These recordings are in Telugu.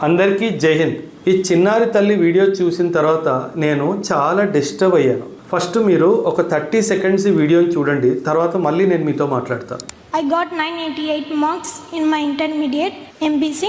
అందరికీ జై హింద్. ఈ చిన్నారి తల్లి వీడియో చూసిన తర్వాత నేను చాలా డిస్టర్బ్ అయ్యాను. ఫస్ట్ మీరు ఒక 30 సెకండ్స్ ఈ వీడియోని చూడండి, తర్వాత మళ్ళీ నేను మీతో మాట్లాడతాను. I got 988 marks in my intermediate MPC.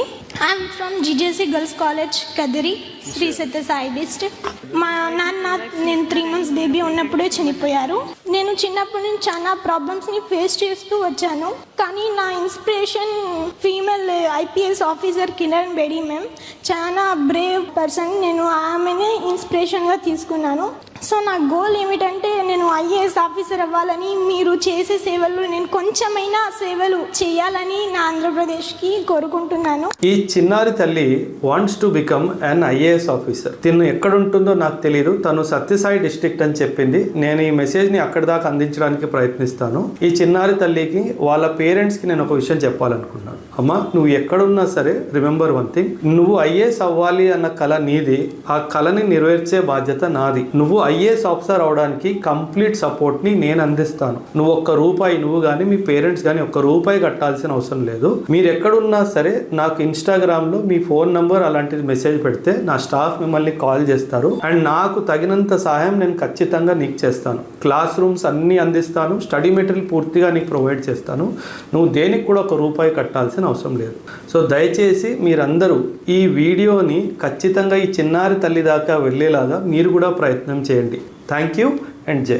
I am from GJC Girls College, Kadiri, Sri Sathya Sai district. మా నాన్న నేను 3 months బేబీ ఉన్నప్పుడే చనిపోయారు. నేను చిన్నప్పటి నుంచి చాలా ప్రాబ్లమ్స్ని ఫేస్ చేస్తూ వచ్చాను. కానీ నా inspiration female IPS officer Kiran Bedi ma'am. చాలా బ్రేవ్ పర్సన్. నేను ఆమెనే ఇన్స్పిరేషన్గా తీసుకున్నాను. సో నా గోల్ ఏమిటంటే నేను ఐఏఎస్ ఆఫీసర్ అవ్వాలని, మీరు చేసే సేవలు నేను కొంచెమైనా సేవలు చేయాలని నా ఆంధ్రప్రదేశ్కి కోరుకుంటున్నాను. ఈ చిన్నారి తల్లి wants to become an IAS officer. తిను ఎక్కడుంటుందో నాకు తెలియదు, తను సత్యసాయి డిస్ట్రిక్ట్ అని చెప్పింది. నేను ఈ మెసేజ్ని అక్కడి దాకా అందించడానికి ప్రయత్నిస్తాను. ఈ చిన్నారి తల్లికి వాళ్ళ పేరెంట్స్కి నేను ఒక విషయం చెప్పాలనుకున్నాను. అమ్మ, నువ్వు ఎక్కడున్నా సరే రిమెంబర్ వన్ థింగ్, నువ్వు ఐఏఎస్ అవ్వాలి అన్న కళ నీది, ఆ కళని నెరవేర్చే బాధ్యత నాది. నువ్వు ఐఏఎస్ ఆఫీసర్ అవడానికి కంప్లీట్ సపోర్ట్ని నేను అందిస్తాను. నువ్వు ఒక్క రూపాయి, నువ్వు కానీ మీ పేరెంట్స్ కానీ ఒక్క రూపాయి కట్టాల్సిన అవసరం లేదు. మీరు ఎక్కడున్నా సరే నాకు ఇన్స్టాగ్రామ్లో మీ ఫోన్ నంబర్ అలాంటిది మెసేజ్ పెడితే నా స్టాఫ్ మిమ్మల్ని కాల్ చేస్తారు. అండ్ నాకు తగినంత సహాయం నేను ఖచ్చితంగా నీకు చేస్తాను. క్లాస్ రూమ్స్ అన్నీ అందిస్తాను, స్టడీ మెటీరియల్ పూర్తిగా నీకు ప్రొవైడ్ చేస్తాను. నువ్వు దేనికి కూడా ఒక రూపాయి కట్టాల్సిన అవసరం లేదు. సో దయచేసి మీరందరూ ఈ వీడియోని ఖచ్చితంగా ఈ చిన్నారి తల్లి దాకా వెళ్ళేలాగా మీరు కూడా ప్రయత్నం చేయండి. థ్యాంక్ యూ అండ్ జై.